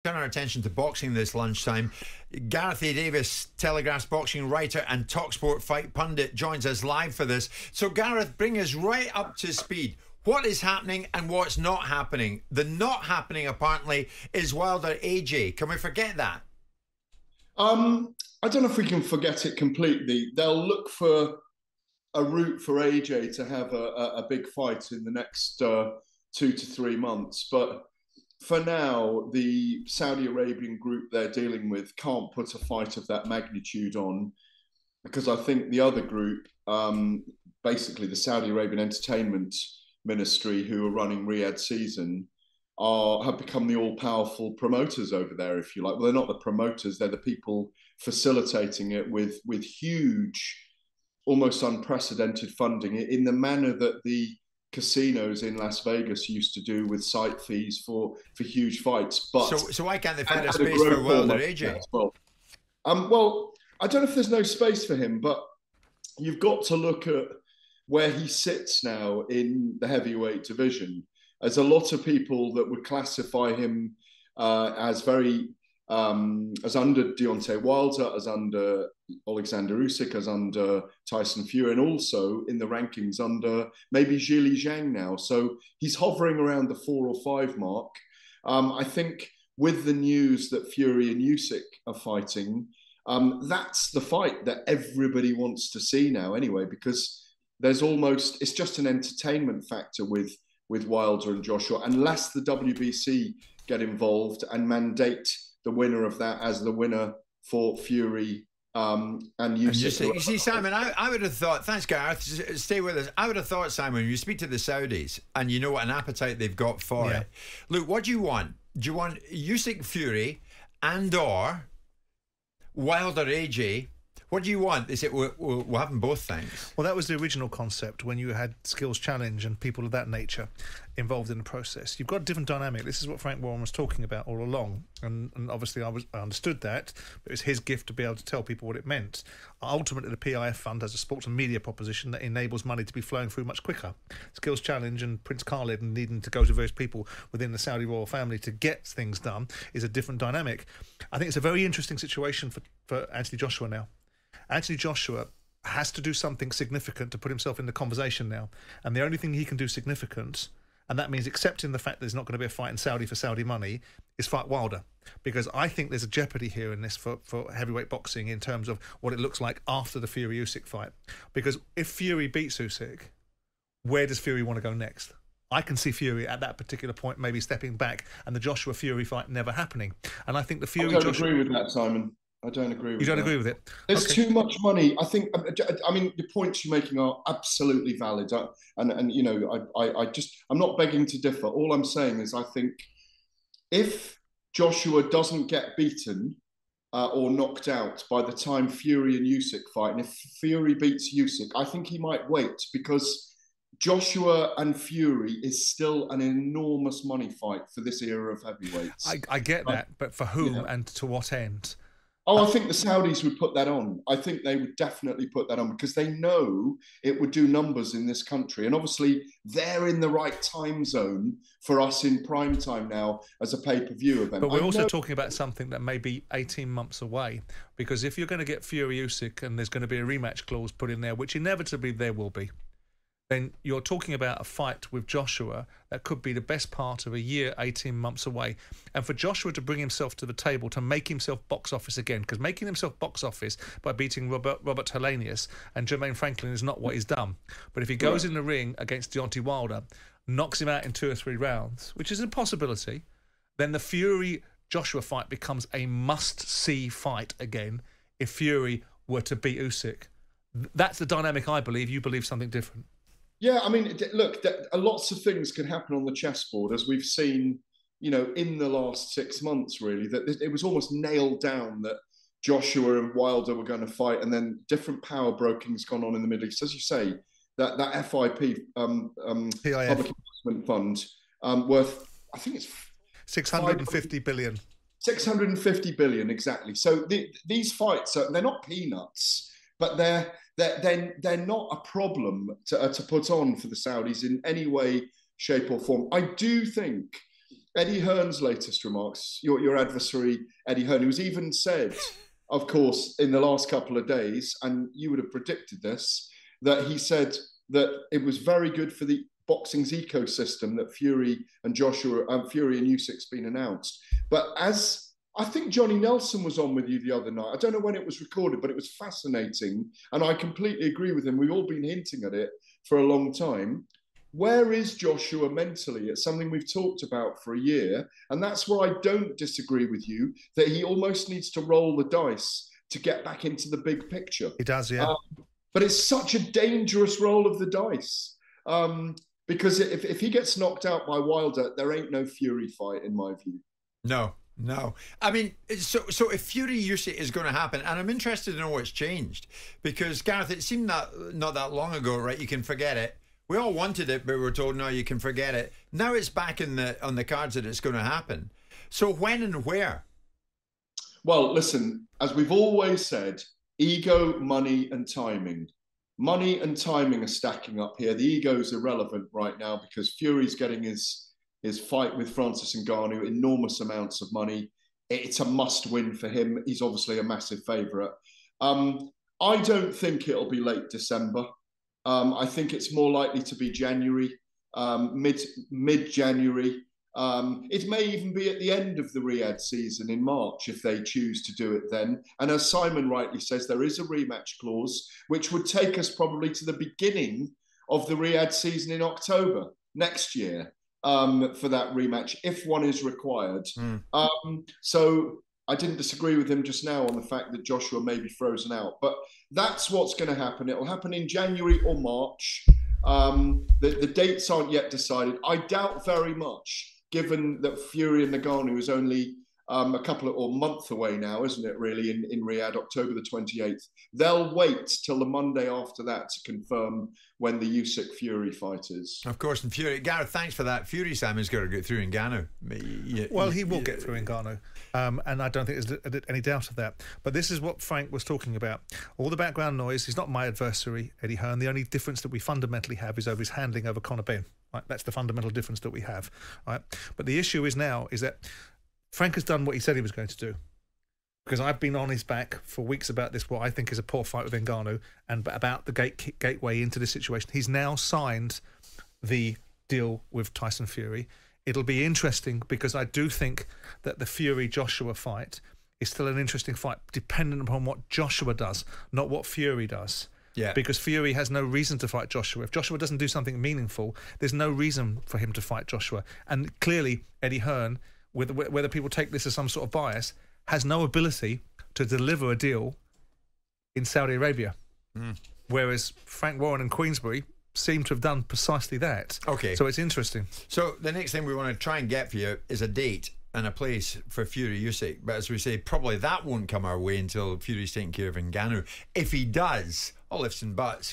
Turn our attention to boxing this lunchtime. Gareth A Davies, Telegraph's boxing writer and talkSPORT fight pundit, joins us live for this. So Gareth, bring us right up to speed. What is happening and what's not happening? The not happening, apparently, is Wilder AJ. Can we forget that? I don't know if we can forget it completely. They'll look for a route for AJ to have a big fight in the next 2 to 3 months. But for now, the Saudi Arabian group they're dealing with can't put a fight of that magnitude on, because I think the other group, basically the Saudi Arabian Entertainment Ministry, who are running Riyadh season, have become the all-powerful promoters over there, if you like. Well, they're not the promoters, they're the people facilitating it with huge, almost unprecedented funding in the manner that the casinos in Las Vegas used to do with site fees for huge fights. But so why can't they find a space for Wilder AJ? Well, I don't know if there's no space for him, but you've got to look at where he sits now in the heavyweight division. There's a lot of people that would classify him as very as under Deontay Wilder, as under Alexander Usyk, as under Tyson Fury, and also in the rankings under maybe Zhili Zhang now. So he's hovering around the 4 or 5 mark. I think with the news that Fury and Usyk are fighting, that's the fight that everybody wants to see now anyway, because there's almost, it's just an entertainment factor with Wilder and Joshua, unless the WBC get involved and mandate the winner of that as the winner for Fury and Usyk. You see, Simon, I would have thought, thanks Gareth, stay with us. I would have thought, Simon, when you speak to the Saudis and you know what an appetite they've got for it. Look, what do you want? Do you want Usyk Fury and or Wilder AJ? What do you want? They said we'll have them both things. Well, that was the original concept when you had Skills Challenge and people of that nature involved in the process. You've got a different dynamic. This is what Frank Warren was talking about all along, and obviously I understood that, but it was his gift to be able to tell people what it meant. Ultimately, the PIF fund has a sports and media proposition that enables money to be flowing through much quicker. Skills Challenge and Prince Khalid and needing to go to various people within the Saudi royal family to get things done is a different dynamic. I think it's a very interesting situation for Anthony Joshua now. Anthony Joshua has to do something significant to put himself in the conversation now. And the only thing he can do significant, and that means accepting the fact that there's not going to be a fight in Saudi for Saudi money, is fight Wilder. Because I think there's a jeopardy here in this for heavyweight boxing in terms of what it looks like after the Fury-Usyk fight. Because if Fury beats Usyk, where does Fury want to go next? I can see Fury at that particular point maybe stepping back and the Joshua-Fury fight never happening. And I think the Fury... I don't agree with that, Simon. I don't agree with that. You don't agree with it? There's too much money. I think, I mean, the points you're making are absolutely valid. And you know, I'm not begging to differ. All I'm saying is I think if Joshua doesn't get beaten or knocked out by the time Fury and Usyk fight, and if Fury beats Usyk, I think he might wait, because Joshua and Fury is still an enormous money fight for this era of heavyweights. I get that, but for whom and to what end? Oh, I think the Saudis would put that on. I think they would definitely put that on because they know it would do numbers in this country. And obviously, they're in the right time zone for us in prime time now as a pay-per-view event. But we're also talking about something that may be 18 months away, because if you're going to get Fury-Usyk and there's going to be a rematch clause put in there, which inevitably there will be, then you're talking about a fight with Joshua that could be the best part of a year, 18 months away. And for Joshua to bring himself to the table, to make himself box office again, because making himself box office by beating Robert Helenius and Jermaine Franklin is not what he's done. But if he goes in the ring against Deontay Wilder, knocks him out in 2 or 3 rounds, which is a possibility, then the Fury-Joshua fight becomes a must-see fight again if Fury were to beat Usyk. That's the dynamic I believe. You believe something different. Yeah, I mean, look, lots of things can happen on the chessboard, as we've seen, you know, in the last 6 months, really, that it was almost nailed down that Joshua and Wilder were going to fight, and then different power broking's gone on in the Middle East. As you say, that FIP, Public Investment Fund, worth, I think it's 650 billion. 650 billion, exactly. So these fights, they're not peanuts, but they're not a problem to put on for the Saudis in any way, shape or form. I do think Eddie Hearn's latest remarks, your adversary, Eddie Hearn, who's even said, of course, in the last couple of days, and you would have predicted this, that he said that it was very good for the boxing's ecosystem that Fury and Usyk's been announced. But as I think Johnny Nelson was on with you the other night, I don't know when it was recorded, but it was fascinating. And I completely agree with him. We've all been hinting at it for a long time. Where is Joshua mentally? It's something we've talked about for a year. And that's where I don't disagree with you, that he almost needs to roll the dice to get back into the big picture. He does, yeah. But it's such a dangerous roll of the dice. Because if he gets knocked out by Wilder, there ain't no Fury fight, in my view. No. I mean, so if Fury Usyk is going to happen, and I'm interested to know what's changed, because Gareth, it seemed that not that long ago, right? You can forget it. We all wanted it, but we were told, no, you can forget it. Now it's back on the cards that it's going to happen. So when and where? Well, listen, as we've always said, ego, money, and timing. Money and timing are stacking up here. The ego's irrelevant right now because Fury's getting his fight with Francis Ngannou, enormous amounts of money. It's a must-win for him. He's obviously a massive favourite. I don't think it'll be late December. I think it's more likely to be January, mid-January. It may even be at the end of the Riyadh season in March if they choose to do it then. And as Simon rightly says, there is a rematch clause, which would take us probably to the beginning of the Riyadh season in October next year for that rematch, if one is required. So I didn't disagree with him just now on the fact that Joshua may be frozen out. But that's what's going to happen. It will happen in January or March. The dates aren't yet decided. I doubt very much, given that Fury and Ngannou is only a couple of, or month away now, isn't it, really, in Riyadh, October the 28th. They'll wait till the Monday after that to confirm when the Usyk-Fury fight is. Of course, and Fury, Gareth, thanks for that. Fury, Simon's got to get through Ngannou. Well, he will get through Ngannou, and I don't think there's any doubt of that. But this is what Frank was talking about. All the background noise, he's not my adversary, Eddie Hearn. The only difference that we fundamentally have is over his handling over Conor Benn. Right? That's the fundamental difference that we have. Right? But the issue is now is that Frank has done what he said he was going to do. Because I've been on his back for weeks about this, what I think is a poor fight with Ngannou, and about the gateway into this situation. He's now signed the deal with Tyson Fury. It'll be interesting because I do think that the Fury-Joshua fight is still an interesting fight, dependent upon what Joshua does, not what Fury does. Yeah. Because Fury has no reason to fight Joshua. If Joshua doesn't do something meaningful, there's no reason for him to fight Joshua. And clearly, Eddie Hearn, whether people take this as some sort of bias, has no ability to deliver a deal in Saudi Arabia. Whereas Frank Warren and Queensberry seem to have done precisely that. Okay. So it's interesting. So the next thing we want to try and get for you is a date and a place for Fury Usyk. But as we say, probably that won't come our way until Fury's taking care of Ngannou. If he does, all ifs and buts.